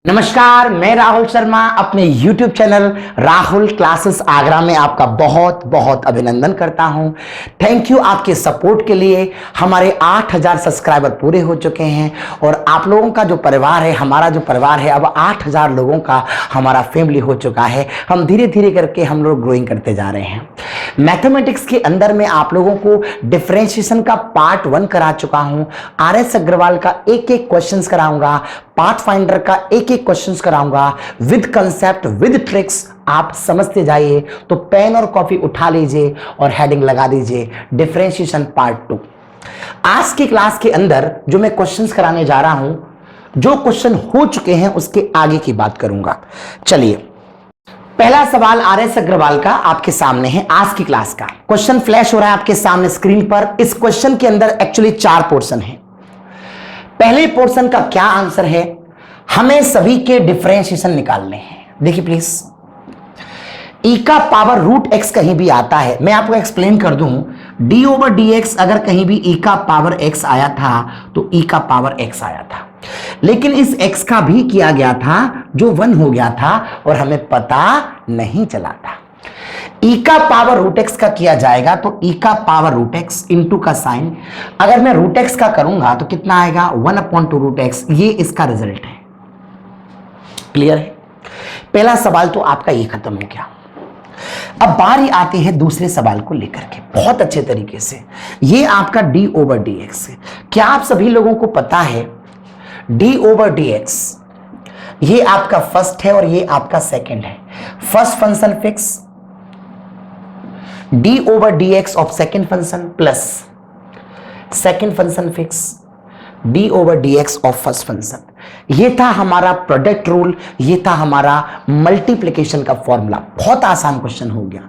नमस्कार, मैं राहुल शर्मा अपने YouTube channel Rahul classes Agra में आपका बहुत बहुत अभिनंदन करता हूं। थैंक यू आपके सपोर्ट के लिए। हमारे 8000 सब्सक्राइबर पूरे हो चुके हैं और आप लोगों का जो परिवार है, हमारा जो परिवार है, अब 8000 लोगों का हमारा फैमिली हो चुका है। हम धीरे धीरे करके हम लोग ग्रोइंग करते जा रहे हैं। मैथमेटिक्स के अंदर में आप लोगों को डिफरेंशिएशन का पार्ट 1 करा चुका हूं। RS अग्रवाल का एक एक क्वेश्चन कराऊंगा, पाथ फाइंडर का एक एक क्वेश्चंस कराऊंगा विद कंसेप्ट विद ट्रिक्स। आप समझते जाइए। तो पेन और कॉपी उठा लीजिए और हेडिंग लगा दीजिए डिफरेंशिएशन पार्ट 2। आज की क्लास के अंदर जो मैं क्वेश्चंस कराने जा रहा हूं, जो क्वेश्चन हो चुके हैं उसके आगे की बात करूंगा। चलिए, पहला सवाल RS अग्रवाल का आपके सामने है। आज की क्लास का क्वेश्चन फ्लैश हो रहा है आपके सामने स्क्रीन पर। इस क्वेश्चन के अंदर एक्चुअली 4 पोर्शन है। पहले पोर्शन का क्या आंसर है, हमें सभी के डिफरेंशिएशन निकालने हैं। देखिए प्लीज, e का पावर रूट x कहीं भी आता है, मैं आपको एक्सप्लेन कर दूं। d/dx अगर कहीं भी e का पावर x आया था तो e का पावर x आया था, लेकिन इस x का भी किया गया था जो 1 हो गया था और हमें पता नहीं चला था। e का पावर रूट x का किया जाएगा तो e का पावर रूट x इंटू का साइन, अगर मैं रूट x का करूंगा तो कितना आएगा 1/2 रूट x। ये इसका रिजल्ट है। क्लियर है? पहला सवाल तो आपका ये खत्म हो गया। अब बारी आती है दूसरे सवाल को लेकर के बहुत अच्छे तरीके से। ये आपका d/dx है। क्या आप सभी लोगों को पता है d/dx ये आपका फर्स्ट है और ये आपका सेकंड है। First function fix, d/dx of second function plus second function fix d/dx of first function. ये था हमारा प्रोडक्ट रूल, ये था हमारा मल्टीप्लिकेशन का फॉर्मूला। बहुत आसान क्वेश्चन हो गया।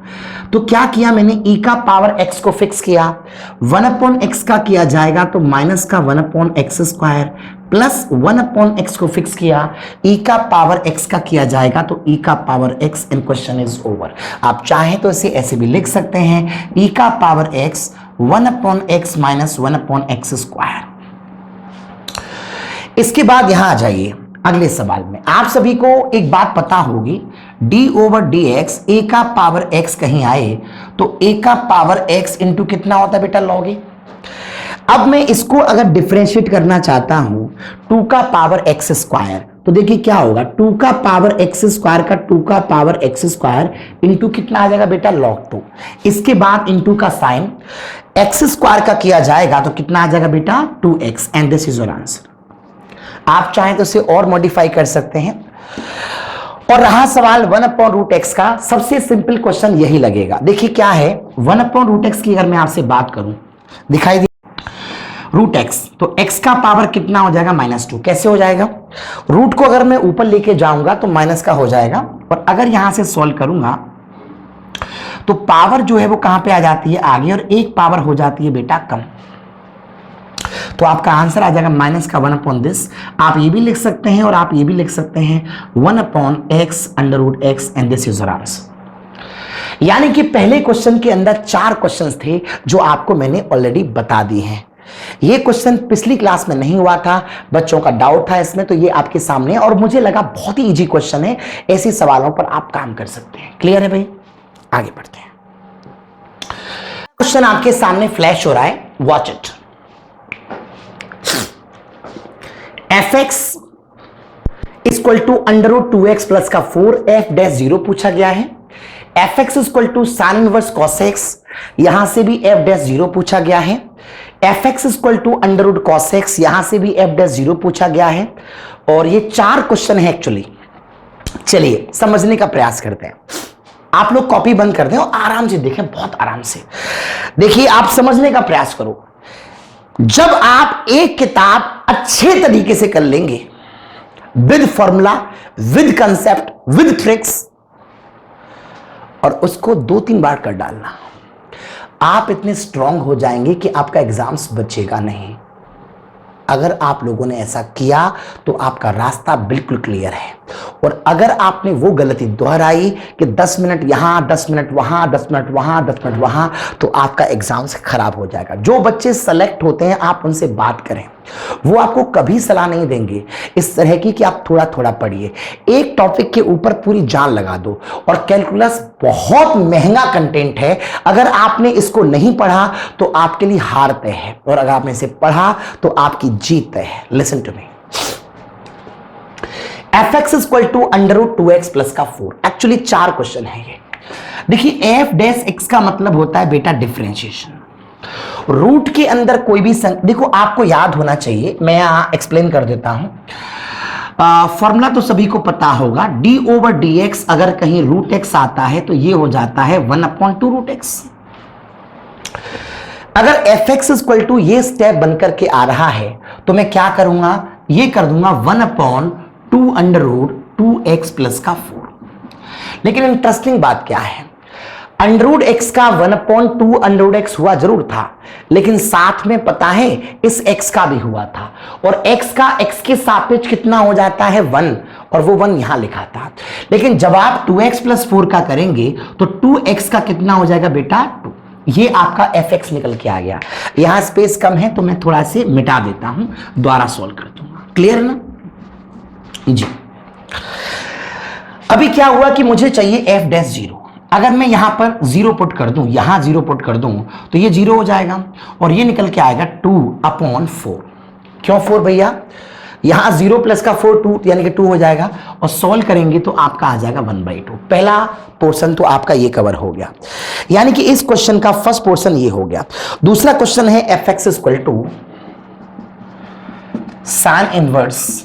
तो क्या किया मैंने, e का पावर x को फिक्स किया, 1/x का किया जाएगा तो माइनस का 1/x² प्लस 1/x को फिक्स किया, e का पावर x का किया जाएगा तो e का power x and question is over. आप चाहें तो इसे ऐसे भी लिख सकते हैं, e का power x 1/x minus 1/x²। इसके बाद यहां आ जाइए अगले सवाल में। आप सभी को एक बात पता होगी, d/dx a का पावर x कहीं आए तो a का पावर x इंटू कितना होता है बेटा, लॉग। अब मैं इसको अगर डिफरेंशिएट करना चाहता हूं 2 का पावर x², तो देखिए क्या होगा, 2 का पावर x² का 2 का पावर x² इंटू कितना आ जाएगा बेटा, log 2। इसके बाद इंटू का साइन, x² का किया जाएगा तो कितना आ जाएगा बेटा, 2x। And this is your answer. आप चाहें तो इसे और मॉडिफाई कर सकते हैं। और रहा सवाल 1/√x का, सबसे सिंपल क्वेश्चन यही लगेगा। देखिए क्या है, 1/√x की अगर मैं आपसे बात करूं, दिखाई दे रूट x, तो x का पावर कितना हो जाएगा, -2। कैसे हो जाएगा, रूट को अगर मैं ऊपर लेके जाऊंगा तो माइनस का हो जाएगा, और अगर यहां से सॉल्व करूंगा तो पावर जो है वो कहां पे आ जाती है, आगे, और एक पावर हो जाती है बेटा कम। तो आपका आंसर आ जाएगा माइनस का 1/this। आप ये भी लिख सकते हैं और आप ये भी लिख सकते हैं 1/x√x and this is your answer. यानी कि पहले क्वेश्चन के अंदर 4 क्वेश्चंस थे जो आपको मैंने ऑलरेडी बता दिए हैं। ये क्वेश्चन पिछली क्लास में नहीं हुआ था, बच्चों का डाउट था इसमें, तो ये आपके सामने, और मुझे लगा बहुत ही इजी क्वेश्चन है, ऐसे सवालों पर आप काम कर सकते हैं। क्लियर है भाई? आगे बढ़ते हैं। क्वेश्चन आपके सामने फ्लैश हो रहा है, watch it. fx equal to √2x plus का 4 f'0 पूछा गया है। fx equal to sine inverse cos x, यहां से भी f'0 पूछा गया है। fx equal to √cos x, यहां से भी f'0 पूछा गया है। और ये 4 क्वेश्चन है एक्चुअली। चलिए समझने का प्रयास करते हैं। आप लोग कॉपी बंद कर दें और आराम से देखें, बहुत आराम से देखिए, आप समझने का प्रयास करो। जब आप एक किताब अच्छे तरीके से कर लेंगे, with formula, with concept, with tricks, और उसको 2-3 बार कर डालना, आप इतने स्ट्रांग हो जाएंगे कि आपका एग्जाम्स बचेगा नहीं। अगर आप लोगों ने ऐसा किया तो आपका रास्ता बिल्कुल क्लियर है। और अगर आपने वो गलती दोहराई कि 10 मिनट यहां, 10 मिनट वहां, 10 मिनट वहां, 10 मिनट वहां, तो आपका एग्जाम से खराब हो जाएगा। जो बच्चे सेलेक्ट होते हैं आप उनसे बात करें, वो आपको कभी सलाह नहीं देंगे इस तरह की कि आप थोड़ा थोड़ा पढ़िए। एक टॉपिक के ऊपर पूरी जान लगा दो। और कैलकुलस बहुत महंगा कंटेंट है, अगर आपने इसको नहीं पढ़ा तो आपके लिए हार तय है, और अगर आपने इसे पढ़ा तो आपकी जीत तय है। Listen to me. fx equal to under root 2x plus का 4। एक्चुअली 4 क्वेश्चन है ये। देखिए एफ डैश एक्स का मतलब होता है बेटा डिफरेंशिएशन। रूट के अंदर कोई भी देखो आपको याद होना चाहिए, मैं यहां एक्सप्लेन कर देता हूं। फॉर्मूला तो सभी को पता होगा, डी ओवर डी एक्स अगर कहीं रूट एक्स आता है तो ये हो जाता है 1/2 रूट एक्स। अगर एफ एक्स इक्वल टू ये स्टेप बनकर के आ रहा है तो मैं क्या करूंगा, ये कर दूंगा 1/2 अंडर रूट 2x प्लस का 4। लेकिन इंटरेस्टिंग बात क्या है, अंडर रूट एक्स का 1/2 अंडर रूट एक्स हुआ जरूर था, लेकिन साथ में पता है इस x का भी हुआ था, और x का x के सापेक्ष कितना हो जाता है 1, और वो 1 यहां लिखा था। लेकिन जब आप 2x प्लस 4 का करेंगे तो 2x का कितना हो जाएगा बेटा 2। ये आपका fx निकल के आ गया। यहां स्पेस कम है तो मैं थोड़ा से मिटा देता हूं, दोबारा सॉल्व कर दूंगा। क्लियर ना जी। अभी क्या हुआ कि मुझे चाहिए एफ डैश 0। अगर मैं यहां पर 0 पुट कर दूं, यहां 0 पुट कर दूं तो ये 0 हो जाएगा, और ये निकल के आएगा 2/4। क्यों 4 भैया, यहां 0 प्लस का 4 2 यानी कि 2 हो जाएगा, और सॉल्व करेंगे तो आपका आ जाएगा 1/2। पहला पोर्शन तो आपका ये कवर हो गया, यानी कि इस क्वेश्चन का फर्स्ट पोर्शन ये हो गया। दूसरा क्वेश्चन है F X equal to sine inverse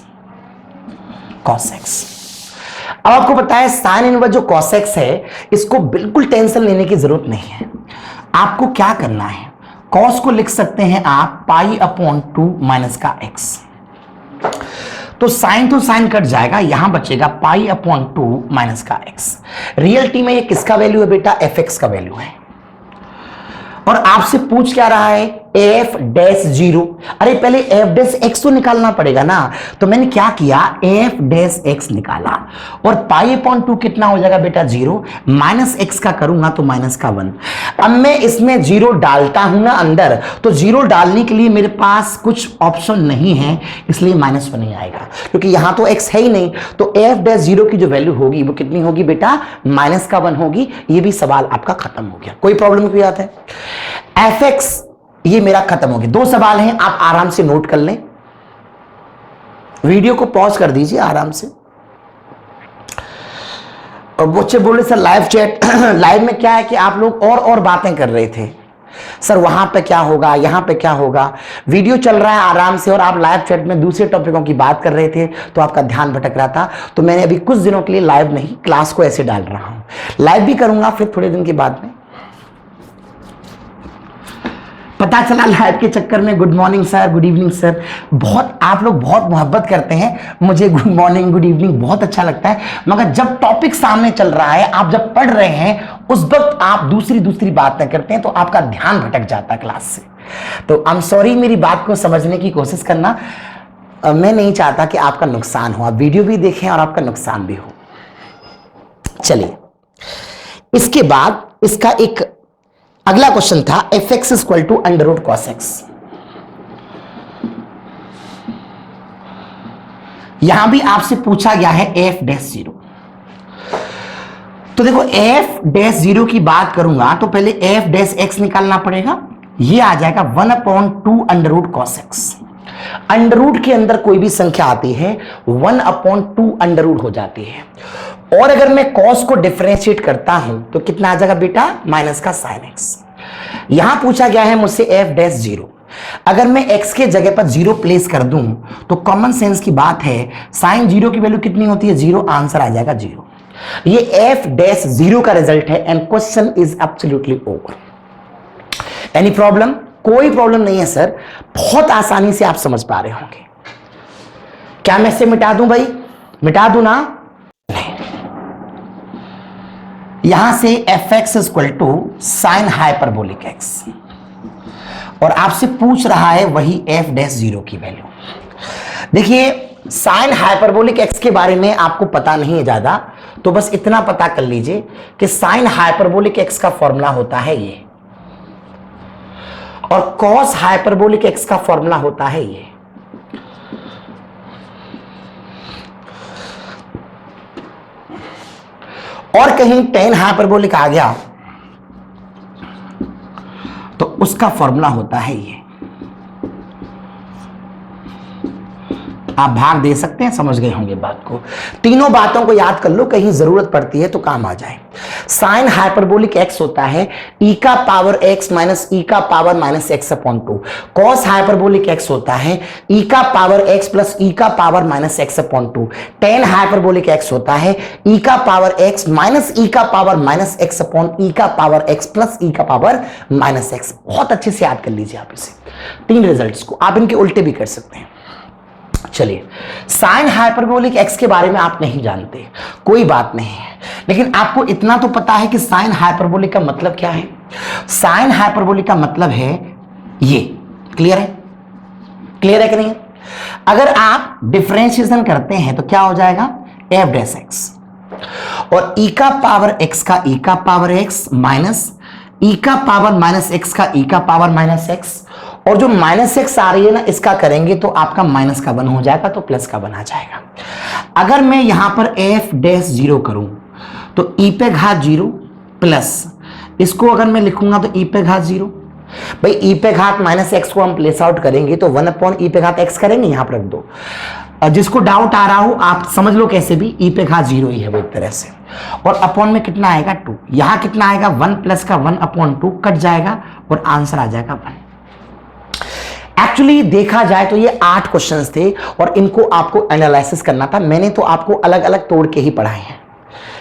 cos x। अब आपको पता है साइन इनवर्स जो cos x है, इसको बिल्कुल टेंशन लेने की जरूरत नहीं है। आपको क्या करना है, cos को लिख सकते हैं आप π/2 माइनस का x। तो साइन तो साइन कट जाएगा, यहां बचेगा π/2 माइनस का x। रियलिटी में ये किसका वैल्यू है बेटा, fx का वैल्यू है। और आपसे पूछ क्या रहा है, एफ डैश 0। अरे पहले एफ डैश एक्स तो निकालना पड़ेगा ना, तो मैंने क्या किया, एफ डैश एक्स निकाला, और π/2 कितना हो जाएगा बेटा 0, माइनस एक्स का करूंगा तो माइनस का 1। अब मैं इसमें 0 डालता हूं ना अंदर, तो 0 डालने के लिए मेरे पास कुछ ऑप्शन नहीं है, इसलिए -1 ही आएगा, क्योंकि यहां तो एक्स है ही नहीं। तो एफ डैश 0 की जो वैल्यू होगी वो कितनी होगी बेटा, -1 होगी। ये भी सवाल आपका खत्म हो गया। कोई प्रॉब्लम की बात है, एफ एक्स ये मेरा खत्म हो गया। 2 सवाल हैं, आप आराम से नोट कर लें, वीडियो को पॉज कर दीजिए आराम से। और बच्चे बोले सर लाइव चैट लाइव में क्या है कि आप लोग और बातें कर रहे थे, सर वहां पे क्या होगा, यहां पे क्या होगा। वीडियो चल रहा है आराम से, और आप लाइव चैट में दूसरे टॉपिकों की बात कर रहे थे, तो आपका ध्यान भटक रहा था। तो मैंने अभी कुछ दिनों के लिए लाइव नहीं, क्लास को ऐसे डाल रहा हूं। लाइव भी करूंगा फिर थोड़े दिन के बाद में। पता चला लाइव के चक्कर में good morning sir, good evening sir, बहुत आप लोग बहुत मोहब्बत करते हैं, मुझे गुड मॉर्निंग गुड इवनिंग बहुत अच्छा लगता है। मगर जब टॉपिक सामने चल रहा है, आप जब पढ़ रहे हैं, उस वक्त आप दूसरी बातें करते हैं, तो आपका ध्यान भटक जाता है क्लास से। तो आई एम सॉरी, मेरी बात को समझने की कोशिश करना। मैं नहीं चाहता कि आपका नुकसान हो, आप वीडियो भी देखें और आपका नुकसान भी हो। चलिए, इसके बाद इसका एक अगला क्वेश्चन था F X equal to under root cos X. यहां भी आपसे पूछा गया है एफ डैश 0। तो देखो एफ डैश 0 की बात करूंगा तो पहले एफ डैश एक्स निकालना पड़ेगा, ये आ जाएगा 1/2 under root cos X. Under root के अंदर कोई भी संख्या आती है 1/2 अंडर रूट हो जाती है, और अगर मैं कॉस को डिफरेंशिएट करता हूं तो कितना आ जाएगा बेटा, माइनस का साइन एक्स। यहां पूछा गया है मुझसे एफ डैश 0। अगर मैं x के जगह पर 0 प्लेस कर दूं तो कॉमन सेंस की बात है, साइन 0 की वैल्यू कितनी होती है 0, आंसर आ जाएगा 0। ये एफ डैश 0 का रिजल्ट है, and question is absolutely over. Any problem? कोई प्रॉब्लम नहीं है सर, बहुत आसानी से आप समझ पा रहे होंगे। क्या मैं इसे मिटा दूं भाई, मिटा दूं ना? नहीं। यहां से F X equal to sine hyperbolic X, और आपसे पूछ रहा है वही एफ डैश 0 की वैल्यू। देखिए साइन हाइपरबोलिक एक्स के बारे में आपको पता नहीं है ज्यादा, तो बस इतना पता कर लीजिए कि साइन हाइपरबोलिक एक्स का फॉर्मूला होता है ये, और कॉस हाइपरबोलिक एक्स का फॉर्मूला होता है ये। और कहीं टेन हाइपरबोलिक आ गया तो उसका फॉर्मूला होता है ये। आप भाग दे सकते हैं, समझ गए होंगे बात को। तीनों बातों को याद कर लो, कहीं जरूरत पड़ती है तो काम आ जाए। साइन हाइपरबोलिक एक्स होता है ई का पावर एक्स माइनस ई का power minus x upon 2। Cos hyperbolic x होता है ई का पावर एक्स प्लस ई का power minus x upon 2। Tan hyperbolic x होता है ई का पावर एक्स माइनस ई का पावर माइनस एक्स अपॉन ई का पावर एक्स प्लस ई का पावर माइनस एक्स। बहुत अच्छे से याद कर लीजिए आप इसे, तीन रिजल्ट्स को। आप इनके उल्टे भी कर सकते हैं। चलिए, साइन हाइपरबोलिक एक्स के बारे में आप नहीं जानते, कोई बात नहीं है, लेकिन आपको इतना तो पता है कि साइन हाइपरबोलिक का मतलब क्या है। साइन हाइपरबोलिक का मतलब है ये। क्लियर है? क्लियर है कि नहीं? अगर आप डिफरेंशिएशन करते हैं तो क्या हो जाएगा, एफ डैश एक्स, और ई का पावर एक्स का ई का पावर एक्स माइनस ई का पावर माइनस एक्स का ई का पावर माइनस एक्स, और जो माइनस एक्स आ रही है ना, इसका करेंगे तो आपका माइनस का 1 हो जाएगा, तो प्लस का 1 आ जाएगा। अगर मैं यहां पर एफ डैश 0 करूं तो ई पे घात 0 प्लस, इसको अगर मैं लिखूंगा तो ई पे घात 0। भाई ई पे घात माइनस एक्स को हम प्लेस आउट करेंगे तो 1 अपॉन ई पे घात एक्स करेंगे, यहां पर रख दो। जिसको डाउट आ रहा हो आप समझ लो कैसे भी, ई पे घात 0 ही है वो एक तरह से, और अपॉन में कितना आएगा 2। यहां कितना आएगा 1 प्लस का 1 अपॉन 2 कट जाएगा और आंसर आ जाएगा 1। एक्चुअली देखा जाए तो ये 8 क्वेश्चंस थे और इनको आपको एनालिसिस करना था। मैंने तो आपको अलग अलग तोड़ के ही पढ़ाए हैं।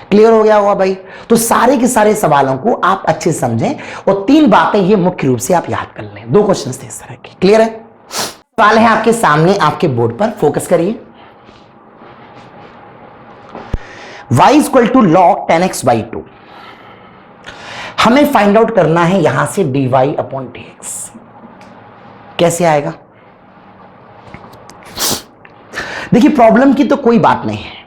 क्लियर हो गया होगा भाई? तो सारे के सारे सवालों को आप अच्छे से समझें और 3 बातें ये मुख्य रूप से आप याद कर लें। 2 क्वेश्चंस थे इस तरह के। क्लियर है? सवाल है आपके सामने, आपके बोर्ड पर, फोकस करिए। y equal to log 10x by 2। हमें फाइंड आउट करना है यहां से dy अपॉन dx। कैसे आएगा? देखिए, प्रॉब्लम की तो कोई बात नहीं है।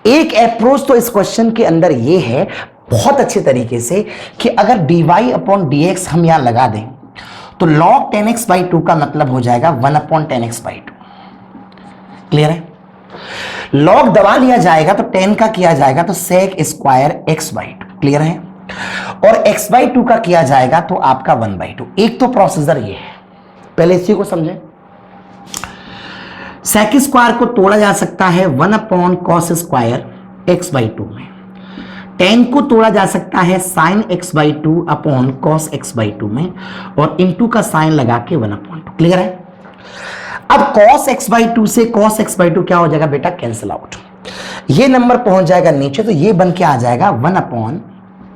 एक अप्रोच तो इस क्वेश्चन के अंदर ये है बहुत अच्छे तरीके से कि अगर dy अपॉन dx हम यहां लगा दें तो log 10x बाई 2 का मतलब हो जाएगा 1 अपॉन 10x बाई 2। क्लियर है? log दबा लिया जाएगा तो 10 का किया जाएगा तो sec square x by 2। Clear है? और x बाई 2 का किया जाएगा तो आपका 1 बाई 2। एक तो प्रोसीजर ये है, पहले इसी को समझें। sec स्क्वायर को तोड़ा जा सकता है 1 upon cos square x by 2 में। 10 को तोड़ा जा सकता है sine x by 2 upon cos x by 2 में, और इनटू का साइन लगा के 1 अपॉन 2। क्लियर है? अब cos x बाई 2 से cos x बाई 2 क्या हो जाएगा बेटा, कैंसिल आउट। ये नंबर पहुंच जाएगा नीचे तो ये बन के आ जाएगा 1 अपॉन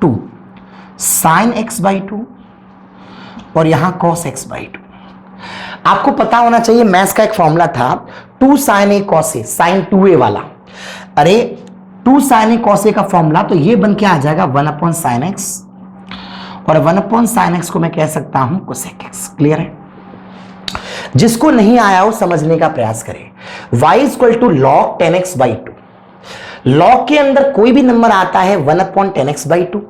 2 साइन x बाई 2 और यहां cos x बाई 2। आपको पता होना चाहिए मैथ्स का एक फॉर्मूला था 2 sign A cos A, sign 2a वाला। अरे 2 साइन ए कॉस ए का फॉर्मूला, तो ये बन के आ जाएगा 1 अपॉन साइन एक्स, और 1 अपॉन साइन एक्स को मैं कह सकता हूं कोसेक एक्स। क्लियर है? जिसको नहीं आया हो समझने का प्रयास करें। y equal to log 10x by 2। log के अंदर कोई भी नंबर आता है 1 अपॉन 10x बाई 2,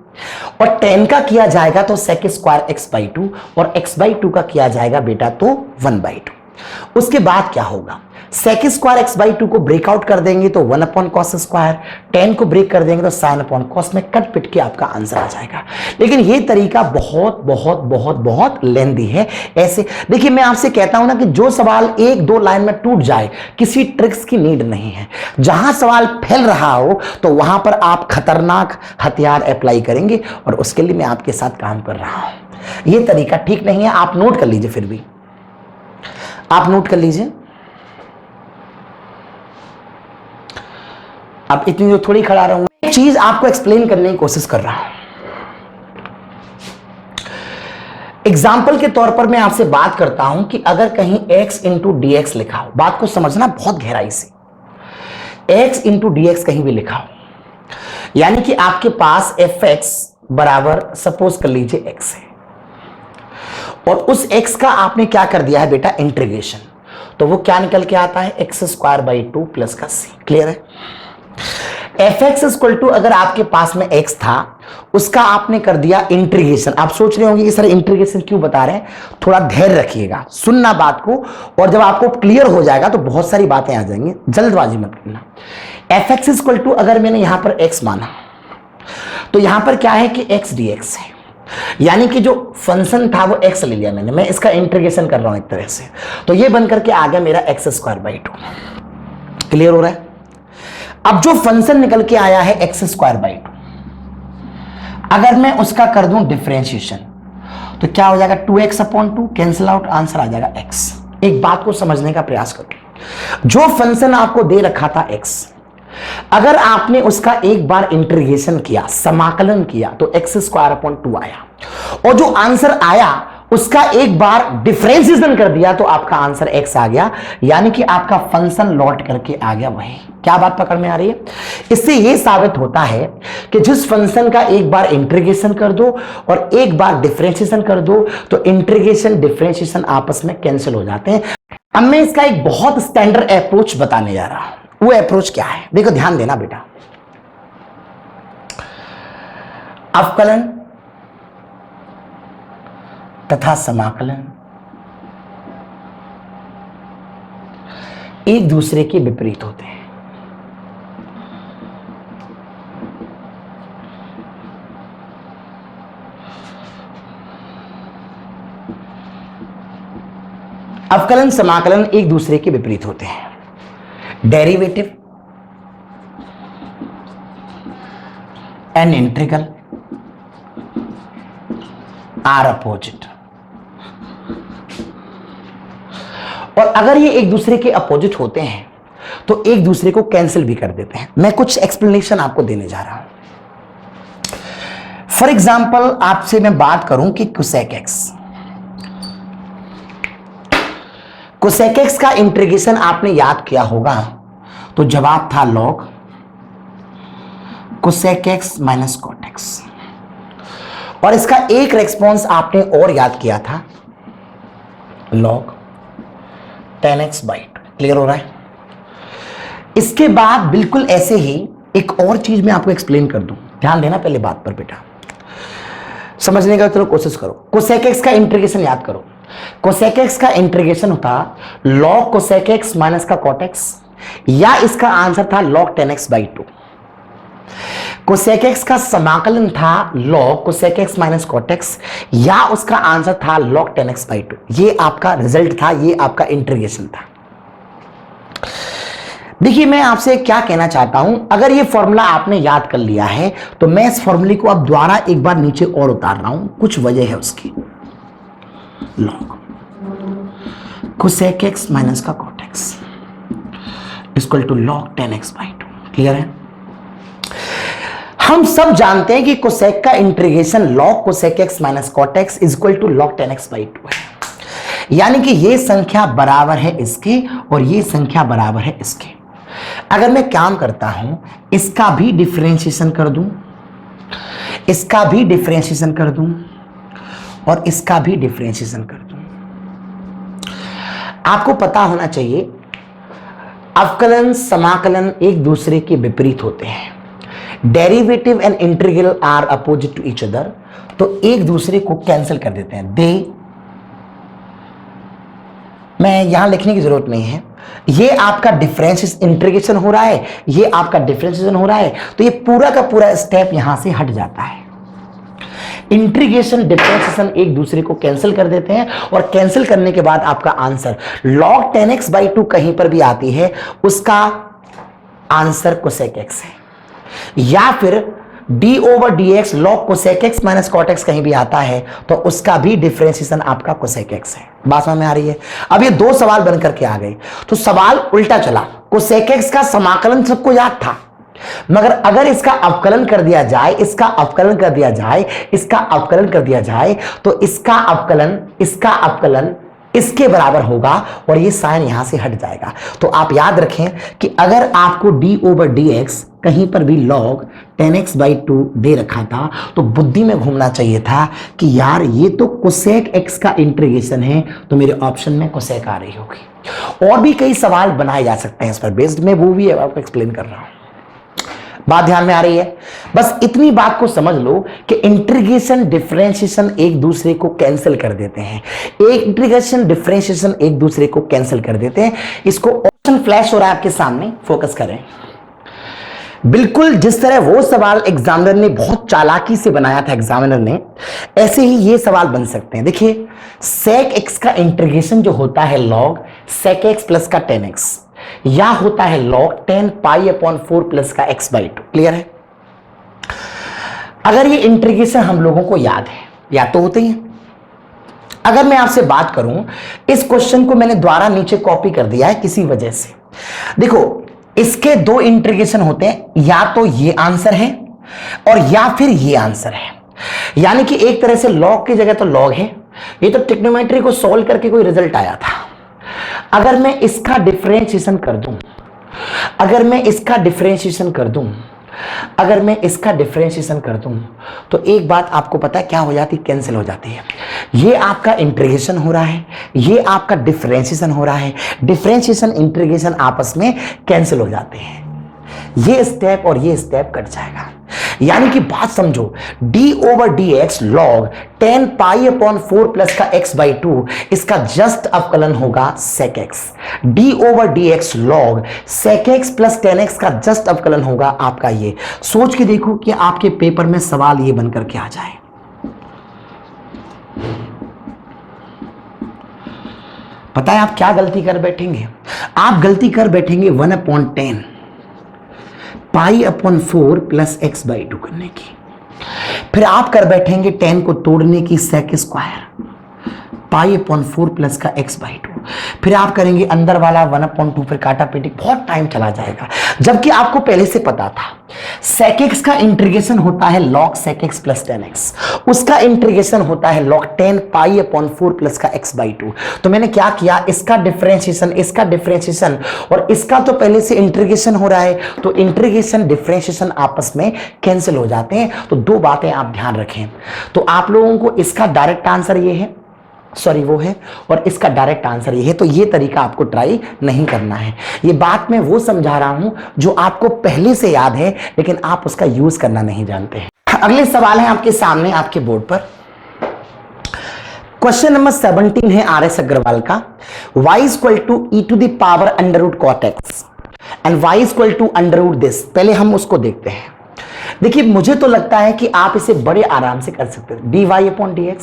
और 10 का किया जाएगा तो sec स्क्वायर x बाई 2, और x बाई 2 का किया जाएगा बेटा तो 1 बाई 2। उसके बाद क्या होगा, sec स्क्वायर x बाई 2 को ब्रेकआउट कर देंगे तो 1 अपॉन कॉस स्क्वायर, 10 को ब्रेक कर देंगे तो साइन अपॉन कॉस में कट पिट के आपका आंसर आ जाएगा। लेकिन ये तरीका बहुत बहुत बहुत बहुत लेंदी है। ऐसे देखिए, मैं आपसे कहता हूं ना कि जो सवाल 1-2 लाइन में टूट जाए, किसी ट्रिक्स की नीड नहीं है। जहां सवाल फैल रहा हो तो वहां पर आप खतरनाक हथियार अप्लाई करेंगे, और उसके लिए मैं आपके साथ काम कर रहा हूं। यह तरीका ठीक नहीं है, आप नोट कर लीजिए। फिर भी आप नोट कर लीजिए। अब इतनी तो थोड़ी खड़ा रहूंगा, एक चीज आपको एक्सप्लेन करने की कोशिश कर रहा हूं। एग्जाम्पल के तौर पर मैं आपसे बात करता हूं कि अगर कहीं x इंटू डी एक्स लिखा हो, बात को समझना बहुत गहराई से, x इंटू डी एक्स कहीं भी लिखा हो, यानी कि आपके पास fx बराबर सपोज कर लीजिए x है, और उस x का आपने क्या कर दिया है बेटा, इंटीग्रेशन। तो वो क्या निकल के आता है, एक्स स्क्वायर बाई 2 प्लस का सी। क्लियर है? एफ एक्स इक्वल टू, अगर आपके पास में एक्स था उसका आपने कर दिया इंटीग्रेशन। आप सोच रहे होंगे कि सर इंटीग्रेशन क्यों बता रहे हैं, थोड़ा धैर्य रखिएगा, सुनना बात को, और जब आपको क्लियर हो जाएगा तो बहुत सारी बातें आ जाएंगी, जल्दबाजी मत करना। एफ एक्स इक्वल टू, अगर मैंने यहां पर एक्स माना तो यहां पर क्या है कि एक्स डी एक्स है, यानी कि जो फंक्शन था वो एक्स ले लिया मैंने, मैं इसका इंटीग्रेशन कर रहा हूं एक तरह से, तो ये बनकर के आ गया मेरा एक्स स्क्वायर बाई 2। क्लियर हो रहा है? अब जो फंक्शन निकल के आया है एक्स स्क्वायर बाई 2, अगर मैं उसका कर दूं डिफरेंशिएशन तो क्या हो जाएगा, 2x upon 2 cancel out, answer आ जाएगा x। एक बात को समझने का प्रयास करो, जो फंक्शन आपको दे रखा था x, अगर आपने उसका एक बार इंटीग्रेशन किया, समाकलन किया, तो एक्स स्क्वायर अपॉन 2 आया, और जो आंसर आया उसका एक बार डिफरेंशिएशन कर दिया तो आपका आंसर x आ गया, यानी कि आपका फंक्शन लौट करके आ गया वही। क्या बात पकड़ में आ रही है? इससे यह साबित होता है कि जिस फंक्शन का एक बार इंटीग्रेशन कर दो और एक बार डिफरेंशिएशन कर दो तो इंटीग्रेशन डिफरेंशिएशन आपस में कैंसिल हो जाते हैं। अब मैं इसका एक बहुत स्टैंडर्ड अप्रोच बताने जा रहा हूं। वो अप्रोच क्या है, देखो ध्यान देना बेटा। अवकलन तथा समाकलन एक दूसरे के विपरीत होते हैं। अवकलन समाकलन एक दूसरे के विपरीत होते हैं। Derivative and integral are opposite. और अगर ये एक दूसरे के अपोजिट होते हैं तो एक दूसरे को कैंसिल भी कर देते हैं। मैं कुछ एक्सप्लेनेशन आपको देने जा रहा हूं। फॉर एग्जाम्पल आपसे मैं बात करूं कि कोसेक एक्स, कोसेक एक्स का इंटीग्रेशन आपने याद किया होगा तो जवाब था log cosec X minus cot X, और इसका एक रेस्पॉन्स आपने और याद किया था, log tan x by 2। Clear हो रहा है? इसके बाद बिल्कुल ऐसे ही एक और चीज मैं आपको एक्सप्लेन कर दूं, ध्यान देना पहले बात पर बेटा, समझने का चलो कोशिश करो। कोसेक एक्स का इंटीग्रेशन याद करो। कोसेक एक्स का इंटीग्रेशन होता लॉग कोसेक एक्स माइनस का कॉट एक्स, या इसका आंसर था log tan x by 2। Cosec X का समाकलन था log cosec X minus cot X, या उसका आंसर था लॉग tan x बाई 2। ये आपका रिजल्ट था, ये आपका इंटीग्रेशन था। देखिए मैं आपसे क्या कहना चाहता हूं, अगर ये फॉर्मूला आपने याद कर लिया है तो मैं इस फॉर्मूले को अब दोबारा एक बार नीचे और उतार रहा हूं, कुछ वजह है उसकी। लॉग कोसेक एक्स माइनस का cot X equal to log tan x by 2। Clear है? हम सब जानते हैं कि कोसेक का integration log cosec X minus cot X equal to log tan x by 2 है, यानी कि ये संख्या बराबर है इसके और ये संख्या बराबर है इसके। अगर मैं काम करता हूं, इसका भी डिफरेंशिएशन कर दूं, इसका भी डिफरेंशिएशन कर दूं और इसका भी डिफरेंशिएशन कर दूं, आपको पता होना चाहिए अवकलन समाकलन एक दूसरे के विपरीत होते हैं। Derivative and integral are opposite to each other, तो एक दूसरे को कैंसिल कर देते हैं। मैं यहां लिखने की जरूरत नहीं है, ये आपका डिफरेंशिएशन इंटीग्रेशन हो रहा है, ये आपका डिफरेंशिएशन हो रहा है, तो ये पूरा का पूरा स्टेप यहां से हट जाता है। इंटीग्रेशन डिफरेंशिएशन एक दूसरे को कैंसिल कर देते हैं, और कैंसिल करने के बाद आपका answer log tan x by 2 कहीं पर भी आती है, उसका आंसर कोसेक एक्स है, या फिर d over D X log cosec X minus cot X कहीं भी आता है तो उसका भी डिफरेंशिएशन आपका कोसेक एक्स है। बात समझ में आ रही है? अब ये दो सवाल बन करके आ गए, तो सवाल उल्टा चला। कोसेक एक्स का समाकलन सबको याद था, मगर अगर इसका अवकलन कर दिया जाए, इसका अवकलन कर दिया जाए, इसका अवकलन कर दिया जाए, तो इसका अवकलन इसके बराबर होगा और ये साइन यहां से हट जाएगा। तो आप याद रखें कि अगर आपको d/dx कहीं पर भी log 10x/2 दे रखा था तो बुद्धि में घूमना चाहिए था कि यार ये तो कोसेक x का इंटीग्रेशन है, तो मेरे ऑप्शन में कोसेक आ रही होगी। और भी कई सवाल बनाए जा सकते हैं इस पर बेस्ड, में वो भी आपको एक्सप्लेन कर रहा हूं। बात ध्यान में आ रही है? बस इतनी बात को समझ लो कि इंटीग्रेशन डिफरेंशिएशन एक दूसरे को कैंसिल कर देते हैं। एक इंटीग्रेशन डिफरेंशिएशन एक दूसरे को कैंसिल कर देते हैं। इसको ऑप्शन फ्लैश हो रहा है आपके सामने, फोकस करें। बिल्कुल जिस तरह वो सवाल एग्जामिनर ने बहुत चालाकी से बनाया था एग्जामिनर ने, ऐसे ही ये सवाल बन सकते हैं। देखिए sec x का इंटीग्रेशन जो होता है log sec x प्लस का 10x, या होता है log 10 π/4 प्लस का x/2। क्लियर है? अगर ये इंटीग्रेशन हम लोगों को याद है, याद तो होते ही हैं। अगर मैं आपसे बात करूं, इस क्वेश्चन को मैंने द्वारा नीचे कॉपी कर दिया है किसी वजह से। देखो इसके दो इंटीग्रेशन होते हैं, या तो ये आंसर है और या फिर ये आंसर है। यानी कि एक तरह से log की जगह तो log है। ये तो ट्रिग्नोमेट्री को सॉल्व करके कोई रिजल्ट आया था। अगर मैं इसका डिफरेंशिएशन कर दूं, अगर मैं इसका डिफरेंशिएशन कर दूं, अगर मैं इसका डिफरेंशिएशन कर दूं, तो एक बात आपको पता है क्या हो जाती, कैंसिल हो जाती है। ये आपका इंटीग्रेशन हो रहा है, ये आपका डिफरेंशिएशन हो रहा है। डिफरेंशिएशन इंटीग्रेशन आपस में कैंसिल हो जाते हैं। ये स्टेप और ये स्टेप कट जाएगा। यानी कि बात समझो, d/dx log 10 π/4 प्लस का x/2, इसका जस्ट अवकलन होगा sec x। d/dx log sec x plus 10x का जस्ट अवकलन होगा आपका ये। सोच के देखो कि आपके पेपर में सवाल ये बनकर के आ जाए। पता है आप क्या गलती कर बैठेंगे? आप गलती कर बैठेंगे 1/10 π/4 प्लस x/2 करने की। फिर आप कर बैठेंगे 10 को तोड़ने की sec स्क्वायर π/4 प्लस का x/2। फिर आप करेंगे अंदर वाला 1/2, फिर काटा पीटी, बहुत टाइम चला जाएगा। जबकि आपको पहले से पता था sec x का इंटीग्रेशन होता है log sec x plus 10x, उसका इंटीग्रेशन होता है log 10 π/4 प्लस का x/2। तो मैंने क्या किया, इसका डिफरेंशिएशन और इसका तो पहले से इंटीग्रेशन हो रहा है, तो इंटीग्रेशन डिफरेंशिएशन आपस में कैंसिल हो जाते हैं। तो दो बातें आप ध्यान रखें। तो आप लोगों को इसका डायरेक्ट आंसर ये है, सॉरी वो है, और इसका डायरेक्ट आंसर ये है। तो ये तरीका आपको ट्राई नहीं करना है। ये बात मैं वो समझा रहा हूं जो आपको पहले से याद है, लेकिन आप उसका यूज करना नहीं जानते हैं। अगले सवाल है आपके सामने, आपके बोर्ड पर क्वेश्चन नंबर 17 है RS अग्रवाल का। y = e⁻√ cot x and y = this। पहले हम उसको देखते हैं। देखिए मुझे तो लगता है कि आप इसे बड़े आराम से कर सकते हैं। dy/dx,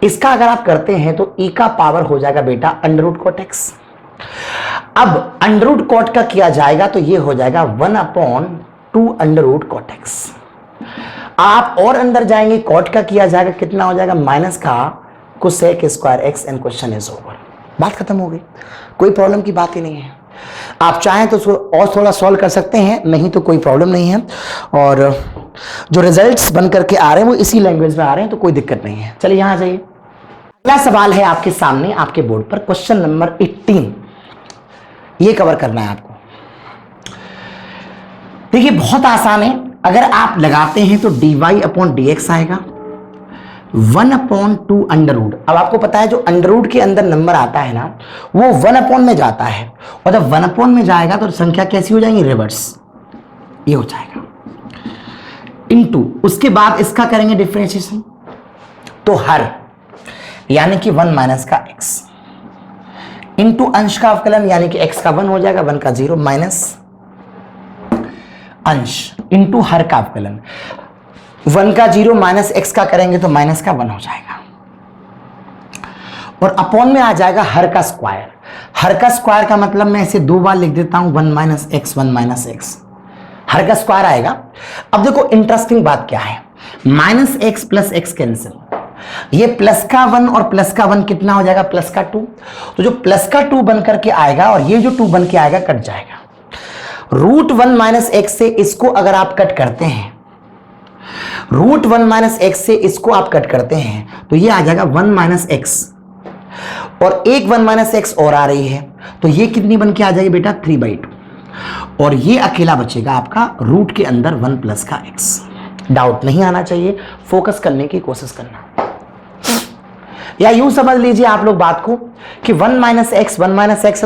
इसका अगर आप करते हैं तो e का पावर हो जाएगा बेटा √ cot x। अब √ cot का किया जाएगा तो ये हो जाएगा 1/2 √ cot x। आप और अंदर जाएंगे, cot का किया जाएगा, कितना हो जाएगा, माइनस का cosec square x and question is over. बात खत्म हो गई, कोई प्रॉब्लम की बात ही नहीं है। आप चाहें तो उसको और थोड़ा सॉल्व कर सकते हैं, नहीं तो कोई प्रॉब्लम नहीं है। और जो रिजल्ट्स बन करके आ रहे हैं वो इसी लैंग्वेज में आ रहे हैं, तो कोई दिक्कत नहीं है। चलिए यहां जाइए। अगला सवाल है आपके सामने, आपके बोर्ड पर, क्वेश्चन नंबर 18। ये कवर करना है आपको। देखिए बहुत आसान है। अगर आप लगाते हैं तो dy/dx आएगा 1/2 अब आपको पता है जो अंडर के अंदर नंबर आता है ना, वो 1/, में जाता है, और जब 1/, में जाएगा तो संख्या कैसी हो जाएगी, रिवर्स। ये हो जाएगा इनटू, उसके बाद इसका करेंगे डिफरेंशिएशन, तो हर यानी कि 1 माइनस का x इंटू अंश का अवकलन, यानी कि x का 1 हो जाएगा, 1 का 0 माइनस अंश इंटू हर का अवकलन, 1 का 0 माइनस x का करेंगे तो माइनस का 1 हो जाएगा, और अपॉन में आ जाएगा हर का स्क्वायर। हर का स्क्वायर का मतलब मैं इसे दो बार लिख देता हूं, 1 माइनस x, हर का स्क्वायर आएगा। अब देखो इंटरेस्टिंग बात क्या है, minus x plus x cancel, ये प्लस का 1 और प्लस का 1 कितना हो जाएगा, प्लस का 2। तो जो प्लस का 2 बन करके आएगा और ये जो 2 बन के आएगा कट जाएगा। √1 माइनस x से इसको अगर आप कट करते हैं, √1 माइनस x से इसको आप कट करते हैं तो ये आ जाएगा 1 माइनस x और एक 1 माइनस एक्स और आ रही है, तो ये कितनी बन के आ जाएगी बेटा 3/2, और ये अकेला बचेगा आपका रूट के अंदर 1 प्लस का एक्स। डाउट नहीं आना चाहिए, फोकस करने की कोशिश करना। या यूं समझ लीजिए आप लोग बात को कि 1 माइनस एक्स और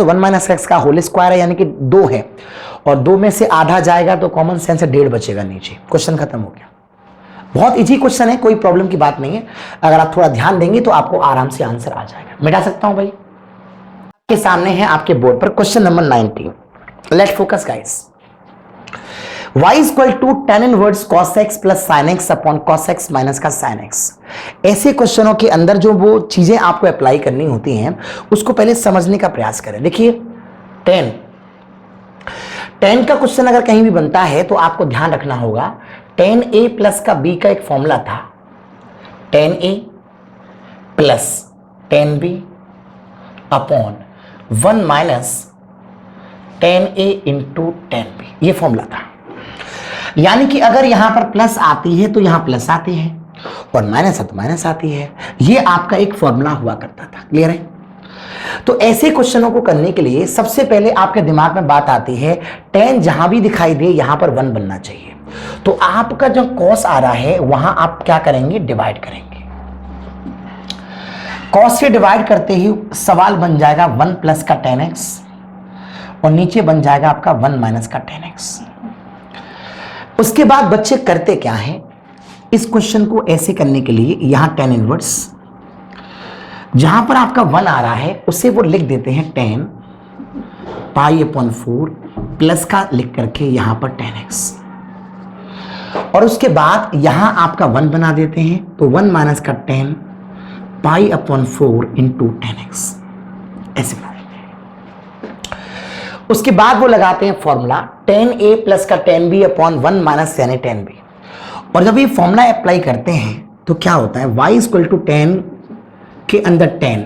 1 माइनस एक्स का होल स्क्वायर है, यानी कि 2 है, और 2 में से आधा जाएगा तो कॉमन सेंस से 1.5 बचेगा नीचे। क्वेश्चन खत्म हो गया। बहुत इजी क्वेश्चन है, कोई प्रॉब्लम की बात नहीं है। अगर आप थोड़ा ध्यान देंगे तो आपको आराम से आंसर आ जाएगा। मिटा सकता हूं भाई। आपके सामने है आपके बोर्ड पर question number 19। Let's focus guys. y equal to tan inverse cos x plus sin x upon cos x minus का sin x। ऐसे क्वेश्चनों के अंदर जो वो चीजें आपको अप्लाई करनी होती हैं उसको पहले समझने का प्रयास करें। देखिए tan का क्वेश्चन अगर कहीं भी बनता है तो आपको ध्यान रखना होगा tan a प्लस का b का एक फॉर्मूला था, tan a plus tan b upon 1 minus tan a into tan b, ये फॉर्मूला था। यानी कि अगर यहां पर प्लस आती है तो यहां प्लस आती है, और माइनस है तो माइनस आती है। ये आपका एक फॉर्मूला हुआ करता था। क्लियर है? तो ऐसे क्वेश्चनों को करने के लिए सबसे पहले आपके दिमाग में बात आती है tan जहां भी दिखाई दे यहां पर 1 बनना चाहिए। तो आपका जो cos आ रहा है वहां आप क्या करेंगे, डिवाइड करेंगे। cos से डिवाइड करते ही सवाल बन जाएगा 1 प्लस का tan x, और नीचे बन जाएगा आपका 1 माइनस का tan x। उसके बाद बच्चे करते क्या है, इस क्वेश्चन को ऐसे करने के लिए यहां tan इनवर्स, जहां पर आपका 1 आ रहा है उसे वो लिख देते हैं tan पाई अपॉन 4 प्लस का लिख करके यहां पर tan x, और उसके बाद यहां आपका 1 बना देते हैं, तो 1 माइनस का tan pi upon 4 into tan x, ऐसे बना देते हैं। उसके बाद वो लगाते हैं फॉर्मूला tan a प्लस का tan b अपॉन 1 माइनस यानी tan b, और जब ये फॉर्मूला अप्लाई करते हैं तो क्या होता है, y इक्वल टू tan के अंदर tan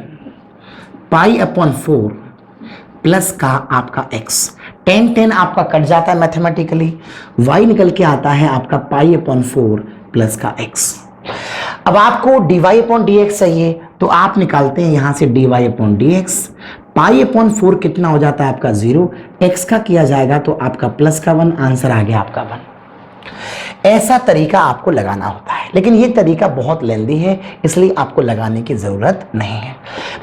पाई अपॉन 4 प्लस का आपका x, tan आपका कट जाता है मैथमेटिकली, y निकल के आता है आपका पाई अपॉन 4 प्लस का x। अब आपको dy अपॉन dx चाहिए तो आप निकालते हैं यहां से dy upon dx, pi upon 4 कितना हो जाता है आपका 0, x का किया जाएगा तो आपका प्लस का 1, आंसर आ गया आपका 1। ऐसा तरीका आपको लगाना होता है, लेकिन ये तरीका बहुत लेंदी है इसलिए आपको लगाने की जरूरत नहीं है।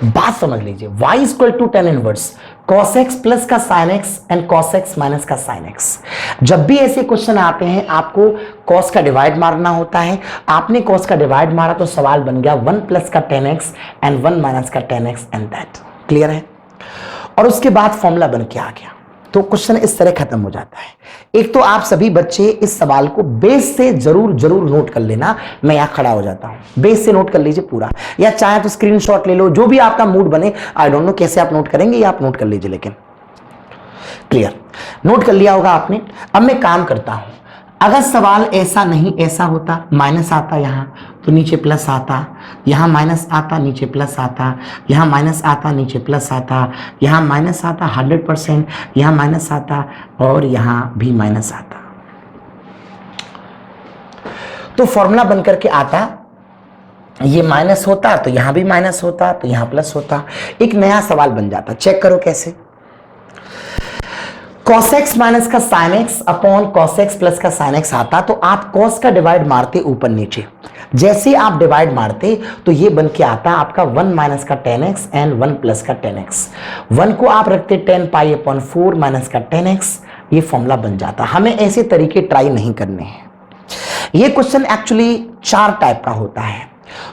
बात समझ लीजिए, y equal to tan inverse cos x plus का sin x and cos x minus का sin x। जब भी ऐसे क्वेश्चन आते हैं आपको cos का डिवाइड मारना होता है। आपने cos का डिवाइड मारा तो सवाल बन गया 1 प्लस का tan x एंड 1 माइनस का tan x and that. Clear है? और उसके बाद फॉर्मूला बन के आ गया, तो क्वेश्चन इस तरह खत्म हो जाता है। एक तो आप सभी बच्चे इस सवाल को बेस से जरूर नोट कर लेना। मैं यहां खड़ा हो जाता हूं, बेस से नोट कर लीजिए पूरा, या चाहे तो स्क्रीनशॉट ले लो, जो भी आपका मूड बने। आई डोंट नो कैसे आप नोट करेंगे, या आप नोट कर लीजिए, लेकिन क्लियर नोट कर लिया होगा आपने। अब मैं काम करता हूं, अगर सवाल ऐसा नहीं ऐसा होता, माइनस आता यहां तो नीचे प्लस आता, यहां माइनस आता नीचे प्लस आता, यहां माइनस आता नीचे प्लस आता, यहां माइनस आता 100%, यहां माइनस आता और यहां भी माइनस आता, तो फॉर्मूला बनकर के आता, ये माइनस होता तो यहां भी माइनस होता, तो यहां प्लस होता, एक नया सवाल बन जाता। चेक करो कैसे, cos x माइनस का sin x upon cos x plus का sin x आता, तो आप cos का डिवाइड मारते ऊपर नीचे, जैसे आप डिवाइड मारते तो ये बन के आता आपका 1 माइनस का tan x एंड 1 प्लस का tan x। 1 को आप रखते tan पाई अपॉन 4 माइनस का tan x, ये फॉर्मूला बन जाता। हमें ऐसे तरीके ट्राई नहीं करने हैं। ये क्वेश्चन एक्चुअली 4 टाइप का होता है,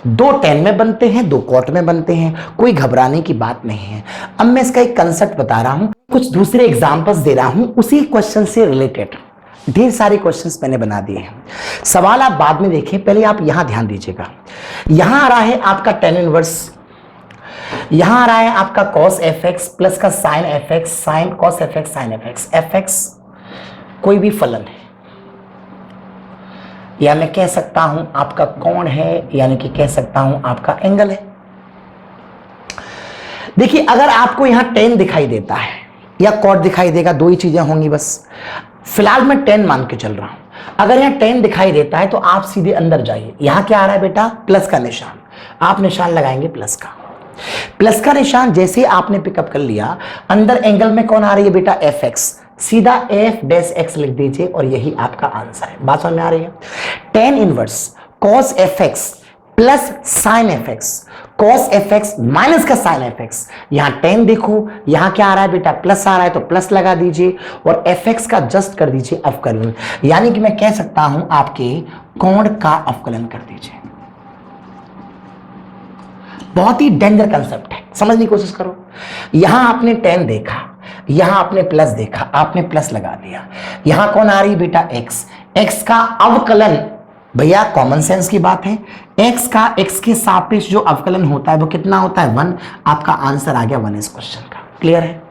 2 tan में बनते हैं, 2 cot में बनते हैं, कोई घबराने की बात नहीं है। अब मैं इसका एक कंसेप्ट बता रहा हूं, कुछ दूसरे एग्जांपल्स दे रहा हूं उसी क्वेश्चन से रिलेटेड। ढेर सारे क्वेश्चंस मैंने बना दिए हैं, सवाल आप बाद में देखें, पहले आप यहां ध्यान दीजिएगा। यहां आ रहा है आपका tan इनवर्स, यहां आ रहा है आपका cos fx प्लस का sin fx, sin cos fx sin fx। fx कोई भी फलन है, या मैं कह सकता हूं आपका कोण है, यानी कि कह सकता हूं आपका एंगल है। देखिए अगर आपको यहां tan दिखाई देता है या cot दिखाई देगा, 2 ही चीजें होंगी बस। फिलहाल मैं tan मान के चल रहा हूं। अगर यहां tan दिखाई देता है तो आप सीधे अंदर जाइए, यहां क्या आ रहा है बेटा, प्लस का निशान, आप निशान लगाएंगे प्लस का। प्लस का निशान जैसे आपने पिकअप कर लिया, अंदर एंगल में कौन आ रही है बेटा, एफ एक्स, सीधा एफ डैश एक्स लिख दीजिए और यही आपका आंसर है। बात समझ में आ रही है। Tan inverse cos F x plus sign F x, cos F x minus का साइन एफ एक्स, यहां टेन देखो, यहां क्या आ रहा है बेटा, प्लस आ रहा है तो प्लस लगा दीजिए और एफ एक्स का जस्ट कर दीजिए अवकलन, यानी कि मैं कह सकता हूं आपके कोण का अवकलन कर दीजिए। बहुत ही डेंजर कंसेप्ट है, समझने की कोशिश करो। यहां आपने टेन देखा, यहां आपने प्लस देखा, आपने प्लस लगा दिया, यहां कौन आ रही बेटा, एक्स, एक्स का अवकलन, भैया कॉमन सेंस की बात है, x का x के सापेक्ष जो अवकलन होता है वो कितना होता है, 1। आपका आंसर आ गया 1 इस क्वेश्चन का। क्लियर है।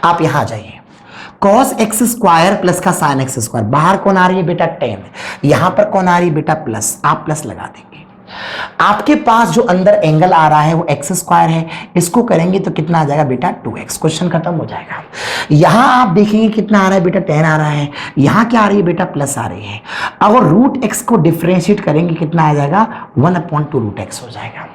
आप यहां आ जाइए, cos x स्क्वायर प्लस का sin x स्क्वायर, बाहर कौन आ रही है बेटा 10, यहां पर कौन आ रही है बेटा प्लस, आप प्लस लगा देंगे। आपके पास जो अंदर एंगल आ रहा है वो एक्स स्क्वायर है, इसको करेंगे तो कितना आ जाएगा बेटा 2x, क्वेश्चन खत्म हो जाएगा। यहां आप देखेंगे कितना आ रहा है बेटा 10 आ रहा है, यहां क्या आ रही है बेटा प्लस आ रही है। अगर रूट एक्स को डिफरेंशिएट करेंगे कितना आ जाएगा 1/2 रूट एक्स हो जाएगा।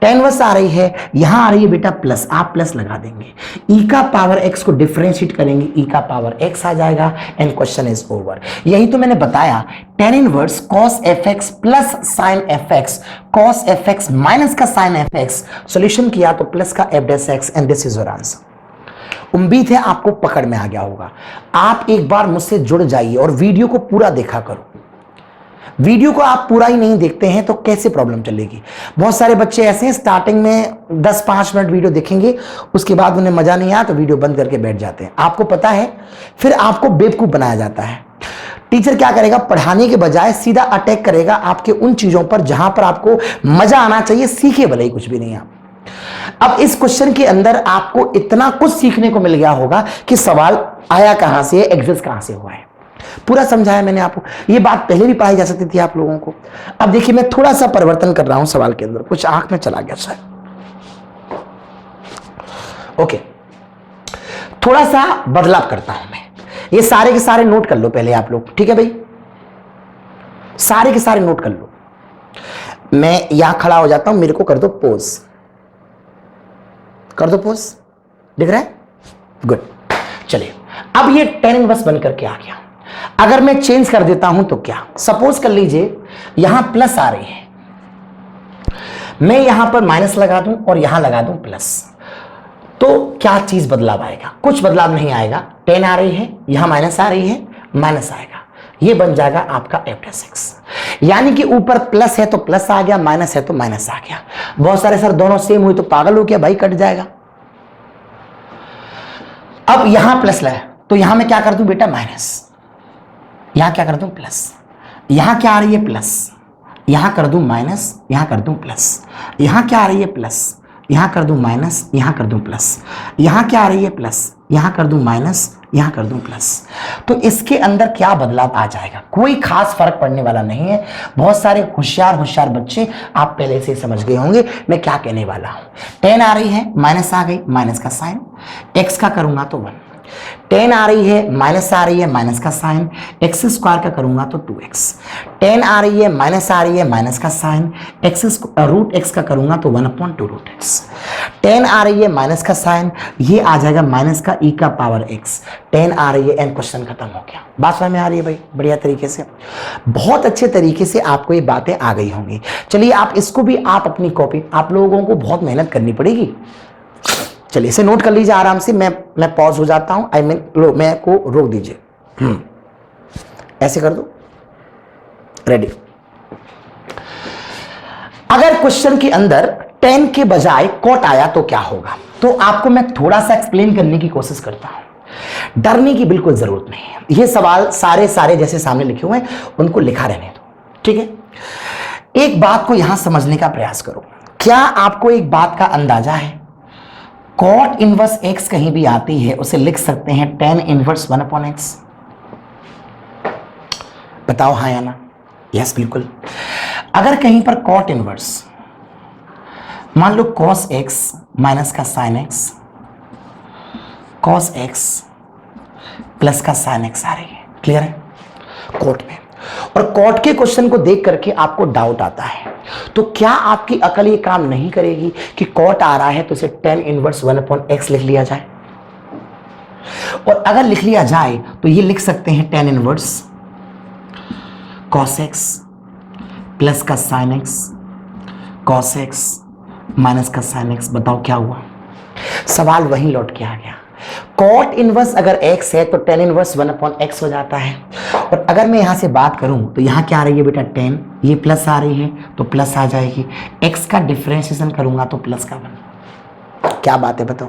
10 वर्स आ रही है, यहां आ रही है बेटा प्लस, आप प्लस लगा देंगे, ई का पावर एक्स को डिफरेंशिएट करेंगे, ई का पावर एक्स आ जाएगा एंड क्वेश्चन इज ओवर। यही तो मैंने बताया, tan inverse cos fx plus sin fx, cos fx minus का sin fx, सॉल्यूशन किया तो प्लस का f dash x and this is your answer. उम्मीद है आपको पकड़ में आ गया होगा। आप एक बार मुझसे जुड़ जाइए और वीडियो को पूरा देखा करो। वीडियो को आप पूरा ही नहीं देखते हैं तो कैसे प्रॉब्लम चलेगी। बहुत सारे बच्चे ऐसे हैं, स्टार्टिंग में 10-5 मिनट वीडियो देखेंगे, उसके बाद उन्हें मजा नहीं आया तो वीडियो बंद करके बैठ जाते हैं। आपको पता है, फिर आपको बेवकूफ बनाया जाता है। टीचर क्या करेगा, पढ़ाने के बजाय सीधा अटैक करेगा आपके उन चीजों पर जहां पर आपको मजा आना चाहिए, सीखे भले ही कुछ भी नहीं आप। अब इस क्वेश्चन के अंदर आपको इतना कुछ सीखने को मिल गया होगा कि सवाल आया कहां से है, एग्जिस्ट कहां से हुआ है, पूरा समझाया मैंने आपको। ये बात पहले भी पढ़ाई जा सकती थी आप लोगों को। अब देखिए मैं थोड़ा सा परिवर्तन कर रहा हूं सवाल के अंदर, कुछ आंख में चला गया शायद। ओके, थोड़ा सा बदलाव करता हूं मैं। ये सारे के सारे नोट कर लो पहले आप लोग, ठीक है भाई, सारे के सारे नोट कर लो। मैं यहां खड़ा हो जाता हूं, मेरे को कर दो पोज, कर दो पोज, दिख रहा है, गुड। चलिए अब ये tan इनवर्स बन करके आ गया। अगर मैं चेंज कर देता हूं तो क्या, सपोज कर लीजिए यहां प्लस आ रही है, मैं यहां पर माइनस लगा दूं और यहां लगा दूं प्लस, तो क्या चीज बदलाव आएगा, कुछ बदलाव नहीं आएगा। 10 आ रही है, यहां माइनस आ रही है, माइनस आएगा, ये बन जाएगा आपका f डैश x। यानी कि ऊपर प्लस है तो प्लस आ गया, माइनस है तो माइनस आ गया। बहुत सारे सर दोनों सेम हुई तो पागल हो गया भाई, कट जाएगा। अब यहां प्लस है तो यहां मैं क्या कर दूं बेटा माइनस, यहां क्या कर दूं प्लस, यहां क्या आ रही है प्लस, यहां कर दूं माइनस, यहां कर दूं प्लस, यहां क्या आ रही है प्लस, यहां कर दूं माइनस, यहां कर दूं प्लस, यहां क्या आ रही है प्लस, यहां कर दूं माइनस, यहां कर दूं प्लस। तो इसके अंदर क्या बदलाव आ जाएगा, कोई खास फर्क पड़ने वाला नहीं है। बहुत सारे होशियार बच्चे आप पहले से समझ गए होंगे मैं क्या कहने वाला हूं। 10 आ रही है, माइनस आ गई, माइनस का साइन, एक्स का करूंगा तो 1, 10 आ रही है, माइनस आ रही है, माइनस का साइन, एक्स स्क्वायर का करूंगा तो 2x, 10 आ रही है, माइनस आ रही है, माइनस का साइन, रूट एक्स का करूंगा तो 1/2 रूट एक्स, 10 आ रही है, माइनस का साइन, ये आ जाएगा माइनस का ई का पावर एक्स, 10 आ रही है एंड क्वेश्चन खत्म हो गया। बात समझ में आ रही है भाई, बढ़िया तरीके से, बहुत अच्छे तरीके से आपको ये बातें आ गई होंगी। चलिए आप इसको भी आप अपनी कॉपी, आप लोगों को बहुत मेहनत करनी पड़ेगी। चलिए इसे नोट कर लीजिए आराम से, मैं पॉज हो जाता हूं, आई मीन लो मैं को रोक दीजिए, ऐसे कर दो, रेडी। अगर क्वेश्चन के अंदर 10 के बजाय कॉट आया तो क्या होगा, तो आपको मैं थोड़ा सा एक्सप्लेन करने की कोशिश करता हूं। डरने की बिल्कुल जरूरत नहीं है, ये सवाल सारे जैसे सामने लिखे हुए हैं उनको लिखा रहने दो, ठीक है। एक बात को यहां समझने का प्रयास करो। क्या आपको एक बात का अंदाजा है, कॉट इनवर्स x कहीं भी आती है उसे लिख सकते हैं tan इनवर्स 1/x। बताओ हाँ या ना, यस बिल्कुल। अगर कहीं पर कॉट इनवर्स, मान लो cos x माइनस का sin x, cos x plus का sin x आ रही है, क्लियर है, कॉट में, और कॉट के क्वेश्चन को देख करके आपको डाउट आता है, तो क्या आपकी अकल ये काम नहीं करेगी कि कॉट आ रहा है तो इसे tan इनवर्स 1/x लिख लिया जाए? और अगर लिख लिया जाए तो ये लिख सकते हैं tan inverse cos x plus का sin x cos x minus का sin x। बताओ क्या हुआ? सवाल वहीं लौट के आ गया। कॉट इनवर्स अगर x है तो tan इनवर्स 1/x हो जाता है। और अगर मैं यहां से बात करूं तो यहां क्या आ रही है बेटा tan, ये प्लस आ रही है तो प्लस आ जाएगी, x का डिफरेंशिएशन करूंगा तो प्लस का 1। क्या बात है बताओ?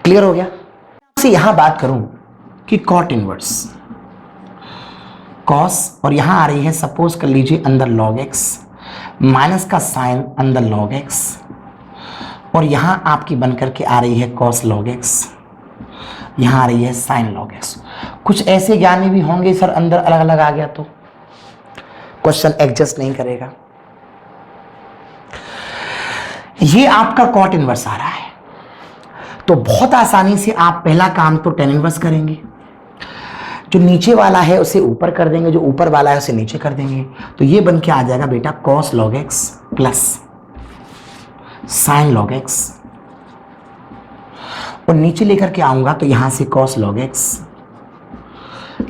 क्लियर हो गया? से यहां बात करूं कि कॉट इनवर्स cos और यहां आ रही है सपोज कर लीजिए अंदर log x माइनस का साइन अंदर log x और यहां आपकी बनकर के आ रही है cos log x, यहां आ रही है sin log x। कुछ ऐसे ज्ञानी भी होंगे सर अंदर अलग अलग आ गया तो क्वेश्चन एडजस्ट नहीं करेगा। ये आपका कॉट इनवर्स आ रहा है तो बहुत आसानी से आप पहला काम तो tan इनवर्स करेंगे, जो नीचे वाला है उसे ऊपर कर देंगे, जो ऊपर वाला है उसे नीचे कर देंगे, तो ये बन के आ जाएगा बेटा cos log x plus sin log x और नीचे लेकर के आऊंगा तो यहां से cos log x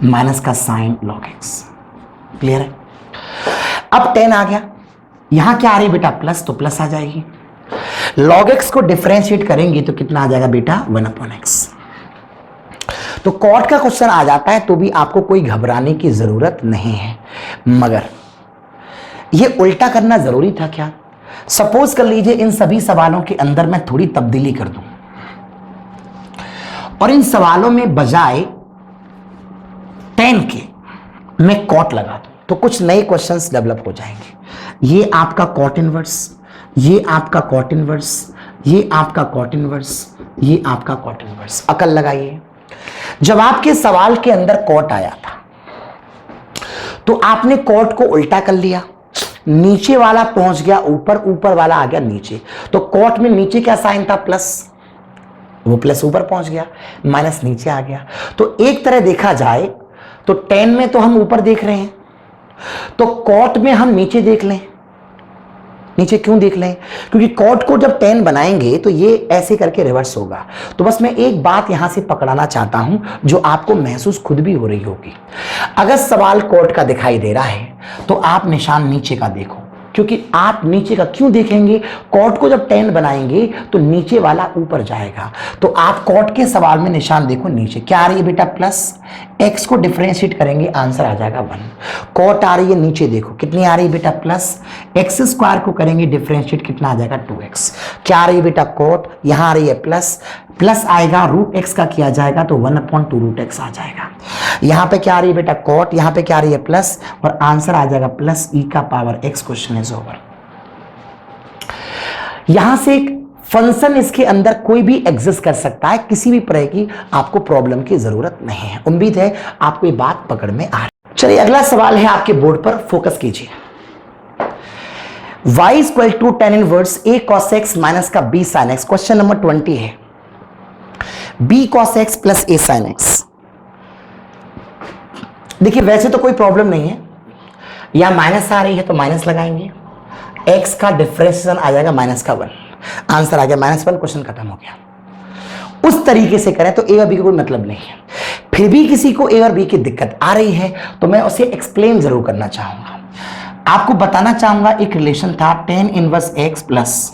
माइनस का sin log x। क्लियर है? अब tan आ गया, यहां क्या आ रही है बेटा प्लस, तो प्लस आ जाएगी। log x को डिफरेंशिएट करेंगे तो कितना आ जाएगा बेटा 1/x। तो कॉट का क्वेश्चन आ जाता है तो भी आपको कोई घबराने की जरूरत नहीं है, मगर ये उल्टा करना जरूरी था क्या? सपोज कर लीजिए इन सभी सवालों के अंदर मैं थोड़ी तब्दीली कर दूं और इन सवालों में बजाय tan के मैं कॉट लगा दूं तो कुछ नए क्वेश्चंस डेवलप हो जाएंगे। ये आपका कॉट इनवर्स, ये आपका कॉट इनवर्स, ये आपका कॉट इनवर्स, ये आपका कॉट इनवर्स। अकल लगाइए, जब आपके सवाल के अंदर कॉट आया था तो आपने कॉट को उल्टा कर लिया, नीचे वाला पहुंच गया ऊपर, ऊपर वाला आ गया नीचे, तो कॉट में नीचे क्या साइन था प्लस, वो प्लस ऊपर पहुंच गया, माइनस नीचे आ गया। तो एक तरह देखा जाए तो tan में तो हम ऊपर देख रहे हैं, तो कॉट में हम नीचे देख लें। नीचे क्यों देख लें? क्योंकि कॉट को जब tan बनाएंगे तो ये ऐसे करके रिवर्स होगा। तो बस मैं एक बात यहां से पकड़ाना चाहता हूं जो आपको महसूस खुद भी हो रही होगी। अगर सवाल कॉट का दिखाई दे रहा है तो आप निशान नीचे का देखो, क्योंकि आप नीचे का क्यों देखेंगे? कॉट को जब tan बनाएंगे तो नीचे वाला ऊपर जाएगा, तो आप कॉट के सवाल में निशान देखो नीचे। क्या आ रही है बेटा प्लस, x को डिफरेंशिएट करेंगे आंसर आ जाएगा 1। कॉट आ रही है नीचे देखो कितनी आ रही है बेटा प्लस, x स्क्वायर को करेंगे डिफरेंशिएट कितना आ जाएगा 2x। क्या आ रही है बेटा कॉट, यहां आ रही है प्लस, प्लस आएगा रूट x का किया जाएगा तो 1/2 रूट x आ जाएगा। यहां पे क्या आ रही है बेटा कॉट, यहां पे क्या आ रही है प्लस और आंसर आ जाएगा प्लस e का power x। Question is over. यहां से एक फंक्शन इसके अंदर कोई भी एग्जिस्ट कर सकता है, किसी भी तरह की आपको प्रॉब्लम की जरूरत नहीं है। उम्मीद है आपको ये बात पकड़ में आ रही। चलिए अगला सवाल है आपके बोर्ड पर, फोकस कीजिए। y equal to tan inverse a cos x minus का b sin x। Question number 20 है b cos x plus a sin x। देखिए वैसे तो कोई प्रॉब्लम नहीं है, या माइनस आ रही है तो माइनस लगाएंगे, x का डिफरेंशिएशन आ जाएगा माइनस का 1, आंसर आ गया -1। क्वेश्चन खत्म हो गया। उस तरीके से करें तो a और b का कोई मतलब नहीं है। फिर भी किसी को a और b की दिक्कत आ रही है तो मैं उसे एक्सप्लेन जरूर करना चाहूंगा। आपको बताना चाहूंगा एक रिलेशन था tan inverse x plus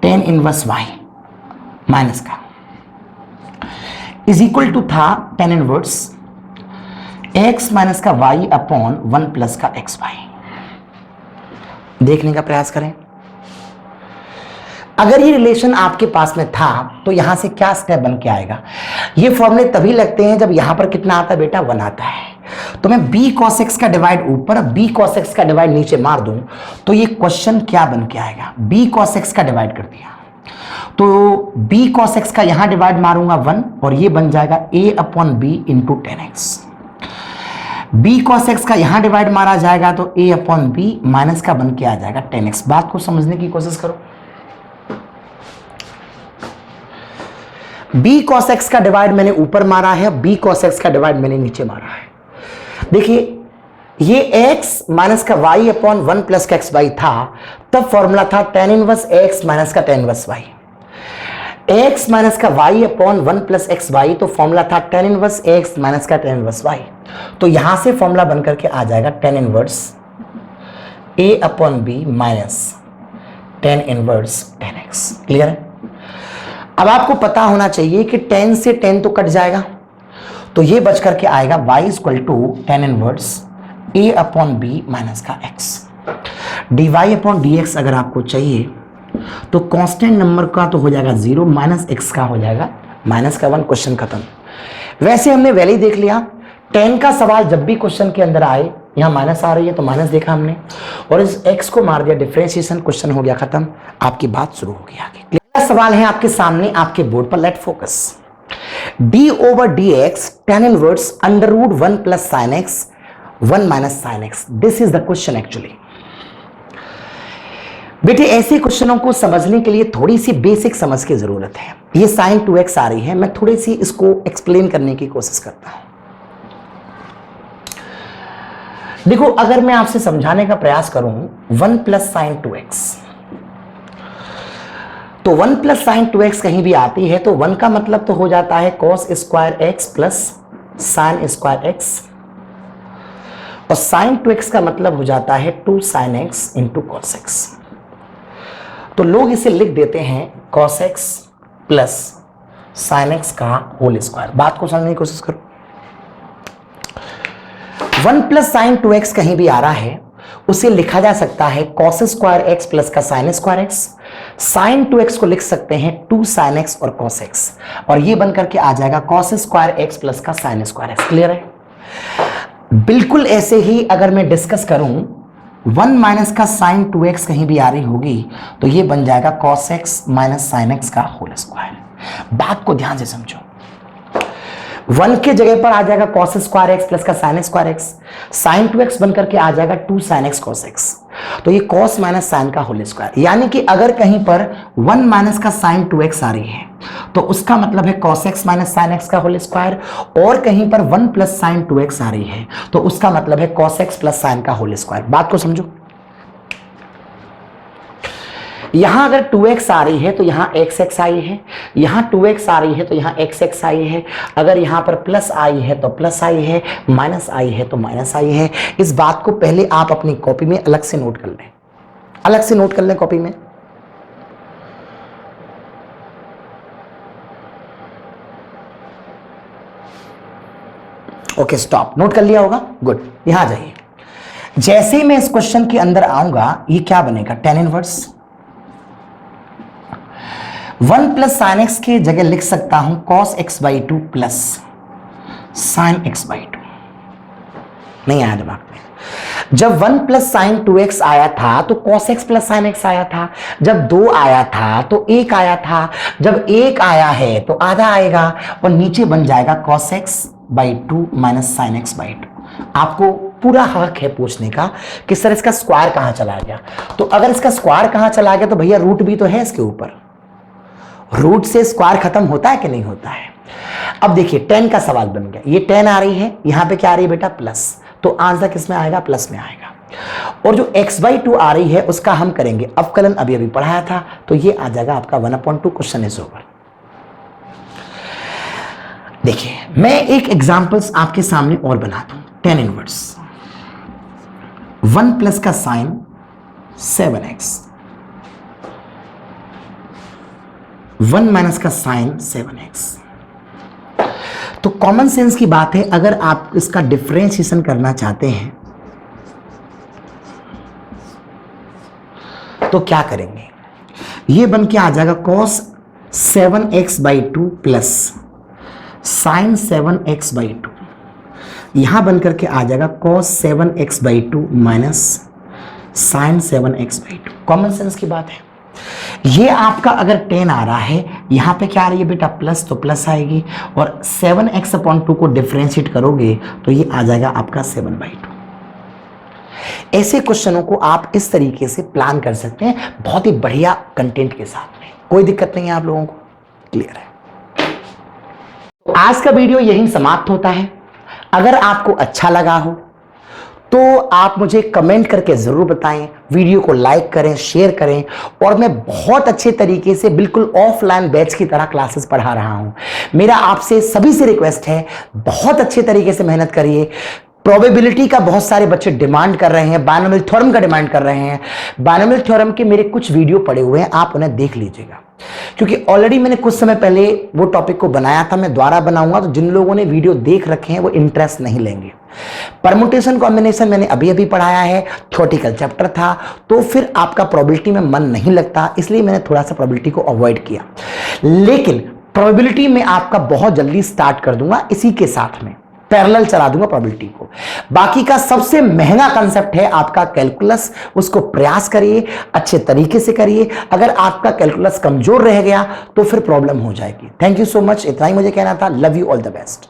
tan inverse y minus का इज इक्वल टू था tan इनवर्स x माइनस का y अपॉन 1 प्लस का xy। देखने का प्रयास करें। अगर ये रिलेशन आपके पास में था तो यहां से क्या स्टेप बन के आएगा? ये फॉर्मूले तभी लगते हैं जब यहां पर कितना आता है बेटा 1 आता है। तो मैं b cos x का डिवाइड ऊपर, b cos x का डिवाइड नीचे मार दूं तो ये क्वेश्चन क्या बन के आएगा? b cos x का डिवाइड कर दिया तो b cos x का यहां डिवाइड मारूंगा 1 और ये बन जाएगा a upon b into 10x। b cos x का यहां डिवाइड मारा जाएगा तो a अपॉन b माइनस का बन के आ जाएगा 10x। बात को समझने की कोशिश करो। b cos x का डिवाइड मैंने ऊपर मारा है, b cos x का डिवाइड मैंने नीचे मारा है। देखिए ये x माइनस का y अपॉन 1 प्लस का एक्स वाई था, तब फॉर्मूला था tan इनवर्स x माइनस का tan inverse y। x minus का y upon 1 plus X Y, तो फॉर्मूला था tan इनवर्स x माइनस का tan इनवर्स y। तो यहां से फॉर्मूला बनकर के आ जाएगा tan inverse a upon b minus tan inverse tan x। Clear है? अब आपको पता होना चाहिए कि tan से tan तो कट जाएगा, तो ये बच करके आएगा y equal to tan inverse a upon B minus का x। dy अपॉन dx अगर आपको चाहिए तो कांस्टेंट नंबर का तो हो जाएगा 0, माइनस x का हो जाएगा माइनस का 1। क्वेश्चन खत्म। वैसे हमने वैल्यू देख लिया। tan का सवाल जब भी क्वेश्चन के अंदर आए, यहां माइनस आ रही है तो माइनस देखा हमने, और इस x को मार दिया डिफरेंशिएशन, क्वेश्चन हो गया खत्म। आपकी बात शुरू होगी आगे। अगला सवाल है आपके सामने आपके बोर्ड पर, let focus. d over dx tan inverse under root 1 plus sine X 1 minus sine X. This is the question actually. बेटे ऐसे क्वेश्चनों को समझने के लिए थोड़ी सी बेसिक समझ की जरूरत है। ये साइन 2x आ रही है, मैं थोड़ी सी इसको एक्सप्लेन करने की कोशिश करता हूं। देखो अगर मैं आपसे समझाने का प्रयास करूं 1 प्लस साइन 2x, तो 1 प्लस साइन 2x कहीं भी आती है तो 1 का मतलब तो हो जाता है cos square x plus sine square x, और साइन 2x का मतलब हो जाता है 2 sine x into cos x। तो लोग इसे लिख देते हैं cos x plus sine x का होल स्क्वायर। बात को समझने की कोशिश करो। 1 प्लस साइन 2x कहीं भी आ रहा है, उसे लिखा जा सकता है cos स्क्वायर x प्लस का sine square x। Sine 2x को लिख सकते हैं 2 साइन x और cos x, और ये बनकर के आ जाएगा cos स्क्वायर x प्लस का साइन स्क्वायर x। क्लियर है? बिल्कुल ऐसे ही अगर मैं डिस्कस करूं 1 माइनस का साइन 2x कहीं भी आ रही होगी तो ये बन जाएगा cos x minus sine x का होल स्क्वायर। बात को ध्यान से समझो। 1 के जगह पर आ जाएगा cos स्क्वायर x प्लस का sine square x, sine 2x बनकर के आ जाएगा 2 साइन x cos x, तो ये cos माइनस साइन का होल स्क्वायर। यानी कि अगर कहीं पर 1 माइनस का साइन 2x आ रही है तो उसका मतलब है cos x minus sine x का होल स्क्वायर, और कहीं पर 1 प्लस साइन 2x आ रही है तो उसका मतलब है cos x प्लस साइन का होल स्क्वायर। बात को समझो। यहां अगर 2x आ रही है तो यहां xx आई है, यहां 2x आ रही है तो यहां xx आई है, अगर यहां पर प्लस आई है तो प्लस आई है, माइनस आई है तो माइनस आई है। इस बात को पहले आप अपनी कॉपी में अलग से नोट कर लें, अलग से नोट कर लें कॉपी में। ओके स्टॉप, नोट कर लिया होगा, गुड। यहां आ जाइए। जैसे ही मैं इस क्वेश्चन के अंदर आऊंगा ये क्या बनेगा, tan inverse 1 plus sine x के जगह लिख सकता हूं cos x by 2 plus sine x by 2। नहीं आया दिमाग में। जब 1 प्लस साइन 2x आया था तो cos x plus sine x आया था, जब 2 आया था तो 1 आया था, जब 1 आया है तो आधा आएगा, और नीचे बन जाएगा cos x by 2 minus sine x by 2। आपको पूरा हक है पूछने का कि सर इसका स्क्वायर कहां चला गया। तो अगर इसका स्क्वायर कहां चला गया तो भैया रूट भी तो है इसके ऊपर, रूट से स्क्वायर खत्म होता है कि नहीं होता है। अब देखिए tan का सवाल बन गया, ये tan आ रही है, यहां पे क्या आ रही है बेटा प्लस, तो आंसर किस में आएगा, प्लस में आएगा। और जो x बाई 2 आ रही है उसका हम करेंगे अवकलन, अभी अभी पढ़ाया था, तो ये आ जाएगा आपका 1/2। Question is over. देखिए मैं एक एग्जांपल्स आपके सामने और बना दूं। tan इनवर्स 1 प्लस का साइन 7x 1 माइनस का साइन 7x। तो कॉमन सेंस की बात है, अगर आप इसका डिफरेंशिएशन करना चाहते हैं तो क्या करेंगे, ये बन के आ जाएगा cos 7x by 2 plus sine 7x by 2। यहां बन करके आ जाएगा cos 7x by 2 minus sine 7x by 2। Common sense की बात है। ये आपका अगर 10 आ रहा है, यहां पे क्या आ रही है बेटा प्लस, तो प्लस आएगी, और 7x अपॉन 2 को डिफरेंशिएट करोगे तो ये आ जाएगा आपका 7/2। ऐसे क्वेश्चनों को आप इस तरीके से प्लान कर सकते हैं, बहुत ही बढ़िया कंटेंट के साथ में, कोई दिक्कत नहीं है आप लोगों को। क्लियर है? आज का वीडियो यहीं समाप्त होता है। अगर आपको अच्छा लगा हो तो आप मुझे कमेंट करके ज़रूर बताएं, वीडियो को लाइक करें, शेयर करें। और मैं बहुत अच्छे तरीके से बिल्कुल ऑफलाइन बैच की तरह क्लासेस पढ़ा रहा हूं। मेरा आपसे सभी से रिक्वेस्ट है, बहुत अच्छे तरीके से मेहनत करिए। प्रोबेबिलिटी का बहुत सारे बच्चे डिमांड कर रहे हैं, बायनोमियल थ्योरम का डिमांड कर रहे हैं। बायनोमियल थ्योरम के मेरे कुछ वीडियो पड़े हुए हैं, आप उन्हें देख लीजिएगा, क्योंकि ऑलरेडी मैंने कुछ समय पहले वो टॉपिक को बनाया था। मैं दोबारा बनाऊंगा, तो जिन लोगों ने वीडियो देख रखे हैं वो इंटरेस्ट नहीं लेंगे। परमुटेशन कॉम्बिनेशन मैंने अभी अभी पढ़ाया है, थ्योरेटिकल चैप्टर था, तो फिर आपका प्रोबेबिलिटी में मन नहीं लगता, इसलिए मैंने थोड़ा सा प्रोबेबिलिटी को अवॉइड किया। लेकिन प्रोबेबिलिटी में आपका बहुत जल्दी स्टार्ट कर दूंगा, इसी के साथ में पैरेलल चला दूंगा प्रोबेबिलिटी को। बाकी का सबसे महंगा कंसेप्ट है आपका कैलकुलस, उसको प्रयास करिए, अच्छे तरीके से करिए। अगर आपका कैलकुलस कमजोर रह गया तो फिर प्रॉब्लम हो जाएगी। थैंक यू सो मच, इतना ही मुझे कहना था। Love you, all the best.